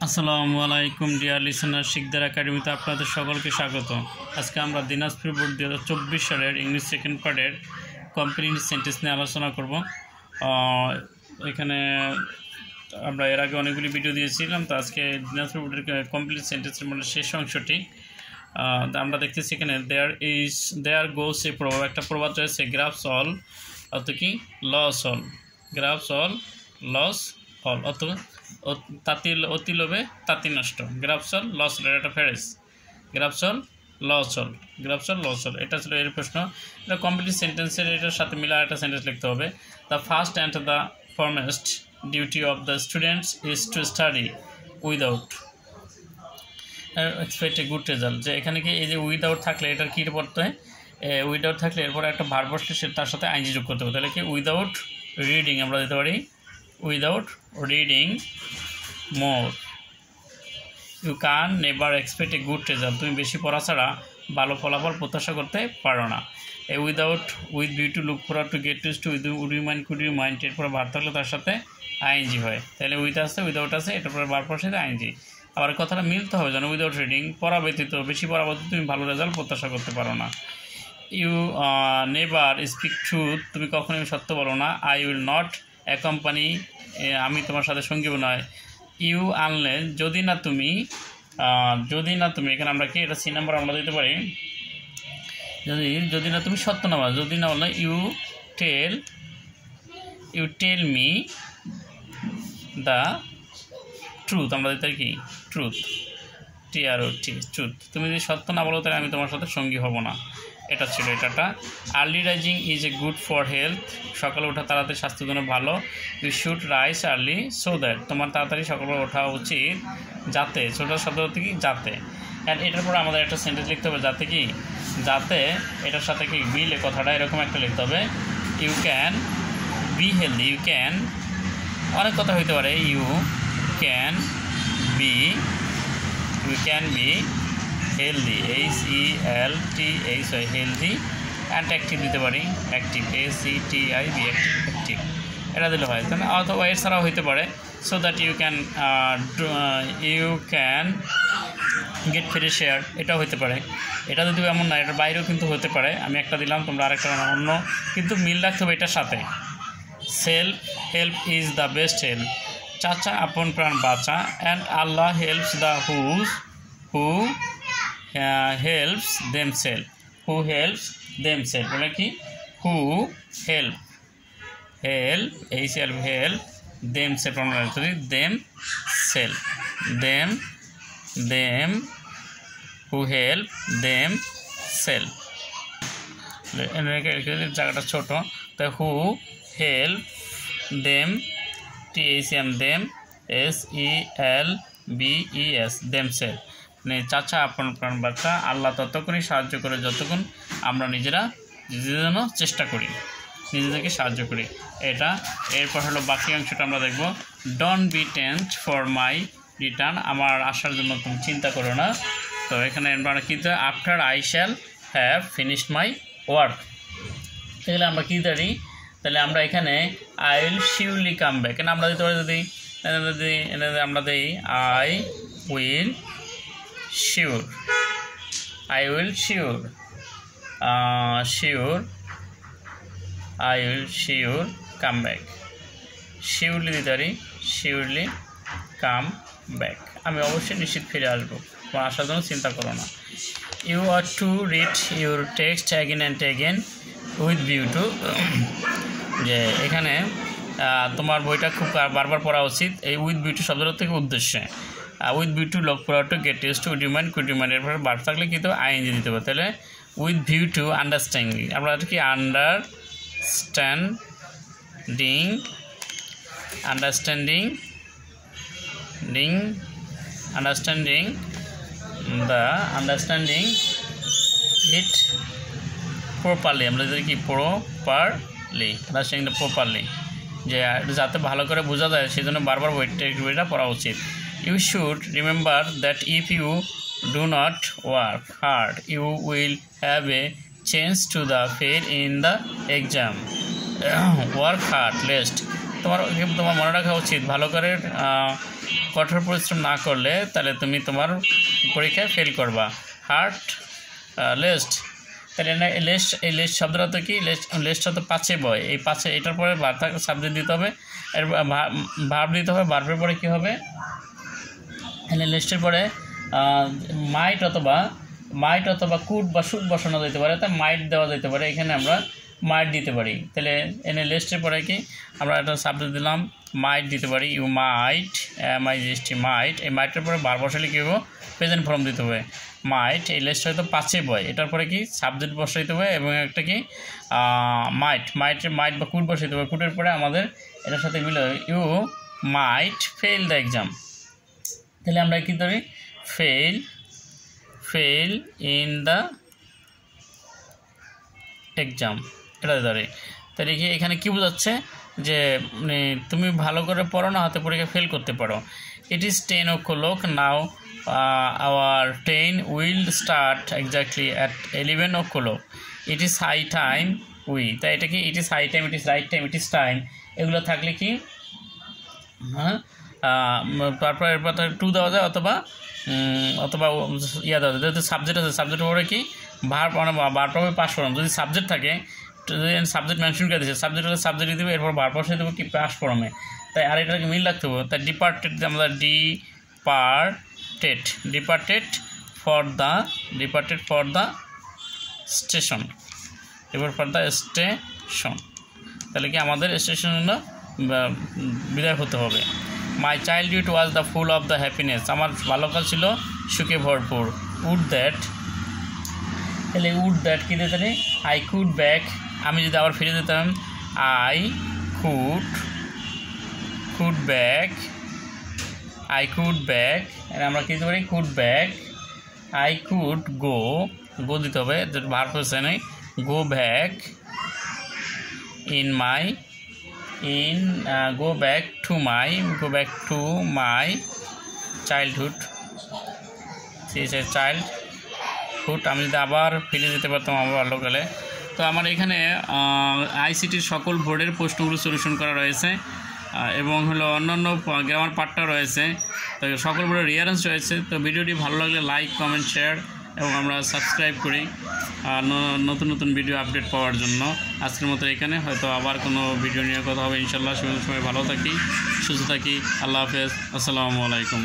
আসসালামু আলাইকুম deer listener, Sikdar একাডেমিতে আপনাদের সকলকে স্বাগত। আজকে আমরা দিনাজপুর বোর্ড 2024 সালের ইংলিশ সেকেন্ড পার্টের কমপ্লিট সেন্টেন্স নিয়ে আলোচনা করব। এখানে আমরা এর আগে অনেকগুলি ভিডিও দিয়েছিলাম, তো আজকে দিনাজপুর বোর্ডের কমপ্লিট সেন্টেন্সের মধ্যে শেষ অংশটি আমরা দেখতেছি। এখানে দেয়ার গোস এ প্রভাব, একটা প্রবাদ রয়েছে, গ্রাফস অল অত কি lose all, grasp all lose all, অত অতি লোভে তাঁতি নষ্ট, গ্রাফসল লস অল, এটা ফেরেস, গ্রাফসল লস অল, গ্রাফসল লস অল, এটা ছিল এর প্রশ্ন। এটা কমপ্লিট সেন্টেন্সের এটার সাথে মিলা একটা সেন্টেন্স লিখতে হবে। The first and the foremost duty of the students is to study without expect a good result. যে এখানে কি এই যে উইদাউট থাকলে এটার কী পড়তে হয়, উইদাউট থাকলে এরপরে একটা ভার্ব বসলে সে তার সাথে আইনজি যোগ করতে হবে। তাহলে কি উইদাউট রিডিং আমরা দিতে পারি, without reading more you can never expect a good result. তুমি বেশি পড়া ছাড়া ভালো ফলাফল প্রত্যাশা করতে পারো না। এই without with view to look for to get to with would you mind could you mind, এরপরে ভার থাকলে তার সাথে আইএনজি হয়। তাহলে উইথ আছে উইদাউট আছে, এটার পরে ভার্বের সাথে আইএনজি। আবার কথাটা মিলতে হবে যেন উইদাউট রিডিং, পড়া ব্যতীত বেশি পড়া ব্যতীত তুমি ভালো রেজাল্ট প্রত্যাশা করতে পারো না। ইউ নেভার স্পিক ট্রুথ, তুমি কখনোই সত্য বলো না। আই উইল নট অ্যাকম্পানি, আমি তোমার সাথে সঙ্গী নয়। ইউ আনলেস, যদি না তুমি এখানে আমরা কি এটা সি নাম্বার আমরা দিতে পারি, যদি না তুমি সত্য না বলো, যদি না বলো you tell me the truth, আমরা দিতে পারি কি ট্রুথ, TRUT, ট্রুথ। তুমি যদি সত্য না বলো তাহলে আমি তোমার সাথে সঙ্গী হব না। এটা ছিল এটাটা। Early rising is a good for health, সকালে ওঠা তাড়াতাড়ি স্বাস্থ্যের জন্য ভালো। You should rise early so that, তোমার তাড়াতাড়ি সকালে ওঠা উচিত যাতে, ছোটো শব্দ হতে কি যাতে। অ্যান্ড এটার পরে আমাদের একটা সেন্টেন্স লিখতে হবে, যাতে এটার সাথে কি মিলে কথাটা এরকম একটা লিখতে হবে। You can be healthy, you can অনেক কথা হইতে পারে, you can be healthy, HELTH হয় হেলদি, অ্যান্ড অ্যাক্টিভ দিতে পারি, অ্যাক্টিভ ACTIV, অ্যাক্টিভ এটা দিলে হয়, তাই না? অথবা এছাড়াও হইতে পারে so that you can get fresh air, এটাও হতে পারে। এটা যদি এমন না, এটার বাইরেও কিন্তু হতে পারে। আমি একটা দিলাম, তোমরা আরেকটা অন্য, কিন্তু মিল রাখতে হবে এটার সাথে। Self help is the best help, চাচা আপন প্রাণ বাঁচা। And Allah helps the who helps themselves, বলে কি who help themselves, who help themselves, জায়গাটা ছোট, তাই who help them, THM them, SELBES themselves, মানে চাচা আপন প্রাণ বাচ্চা। আল্লাহ ততক্ষণই সাহায্য করে যতক্ষণ আমরা নিজেদের জন্য চেষ্টা করি, নিজেদেরকে সাহায্য করি। এটা এরপর হলো বাকি অংশটা আমরা দেখব। Don't be tensed for my return, আমার আসার জন্য তুমি চিন্তা করো না। তো এখানে আমরা কিন্তু after I shall have finished my work, তাহলে আমরা কী জানি, তাহলে আমরা এখানে I will surely come back, কেন আমরা দিতে পারি, যদি আমরা দিই I will sure come back, surely দিতে পারি শিওরলি কাম ব্যাক, আমি অবশ্যই নিশ্চিত ফিরে আসবো, তোমার আসার জন্য চিন্তা করো না। You are to read your text again and again with view to, যে এখানে তোমার বইটা খুব বারবার পড়া উচিত। এই উইথ ভিউ টু শব্দটা থেকে উদ্দেশ্যে, with view to look for to get used to would you mind could you mind, এরপরে বার থাকলে কিন্তু আইএনজি দিতে হবে। তাহলে উইথ ভিউ টু আন্ডারস্ট্যান্ডিং, আমরা কি আন্ডারস্ট্যান্ডিং ইট প্রপারলি, আমরা যদি কি প্রপারলি, যে যাতে ভালো করে বোঝা যায় সেই জন্য বারবার বইটা পড়া উচিত। You should remember that if you do not work hard you will have a change to the fail in the exam. Work hard lest, তোমার মনে রাখা উচিত ভালো করে কঠোর পরিশ্রম না করলে তাহলে তুমি তোমার পরীক্ষায় ফেল করবা। হার্ট লেস্ট, তাহলে এই লেস্ট শব্দটা তো কি, লেস্টটা তো পাছে বয়, এই পাছে এটার পরে সাবজেক্ট দিতে হবে, এর ভার্ব দিতে হবে। ভার্বের পরে কী হবে, এখানে লেস্টের পরে মাইট অথবা কুড বা শুড বসানো যেতে পারে, তাই মাইট দেওয়া যেতে পারে, এখানে আমরা মাইট দিতে পারি। তাহলে এনে লেস্টের পরে কি আমরা একটা সাবজেক্ট দিলাম, মাইট দিতে পারি, ইউ মাইট, MIGHT মাইট। এই মাইটের পরে বার বসালে কী হবে, প্রেজেন্ট ফর্ম দিতে হবে, মাইট। এই লেস্ট হয়তো পাচ্ছে বয়, এটার পরে কি সাবজেক্ট বসাইতে হবে এবং একটা কি মাইট বা কুড বসাইতে হবে। কুডের পরে আমাদের এটার সাথে মিলে you might fail the exam. তাহলে আমরা কী ধরি, ফেল ইন দ্য এক্সাম, এটা ধরে। তাহলে কি এখানে কী বোঝাচ্ছে যে তুমি ভালো করে পড়ো না হাতে পরীক্ষা ফেল করতে পারো। It is 10 o'clock now, our train will start exactly at 11 o'clock। It is high time তাই এটা কি, it is high time, it is right time, it is time, এগুলো থাকলে কি তারপর এরপর টু দেওয়া যায় অথবা ইয়া দেওয়া যায়। যেহেতু সাবজেক্ট আছে, সাবজেক্টের পরে কি ভার্ব হবে পাস ফর্ম। যদি সাবজেক্ট থাকে, যদি সাবজেক্ট মেনশন করে দিচ্ছে, সাবজেক্ট দেবে, এরপর ভার্ব বসিয়ে দেবো কি পাস ফর্মে। তাই আর এটাকে মিল রাখতে হবে। তাই ডিপার্টেড আমরা ডিপার্টেড ফর দ্য স্টেশন, তাহলে কি আমাদের স্টেশন বিদায় হতে হবে। My childhood was the full of the happiness, আমার বাল্যকাল ছিল সুখে ভরপুর। উড দ্যাট, তাহলে উড দ্যাট কী দিতে পারি, আই কুড ব্যাক, আমি যদি আবার ফিরে দিতাম, আই কুড ব্যাক, আমরা কী দিতে পারি, could back. I could go দিতে হবে, ভার্ব হচ্ছে নেই, go back go back to my childhood, আমি যদি আবার ফিরে যেতে পারতাম আমার বাল্যকালে। তো আমার এখানে ICTর সকল বোর্ডের প্রশ্নগুলো সলিউশন করা রয়েছে এবং হলো অন্যান্য গ্রামার পার্টটা রয়েছে, তো সকল বোর্ডের রিয়ারেন্স রয়েছে। তো ভিডিওটি ভালো লাগলে লাইক, কমেন্ট, শেয়ার এবং আমরা সাবস্ক্রাইব করি নতুন ভিডিও আপডেট পাওয়ার জন্য। আজকের মতো এখানে, হয়তো আবার কোনো ভিডিও নিয়ে কথা হবে ইনশাল্লাহ। সবাই ভালো থাকি, সুস্থ থাকি, আল্লাহ হাফেজ, আসসালামু আলাইকুম।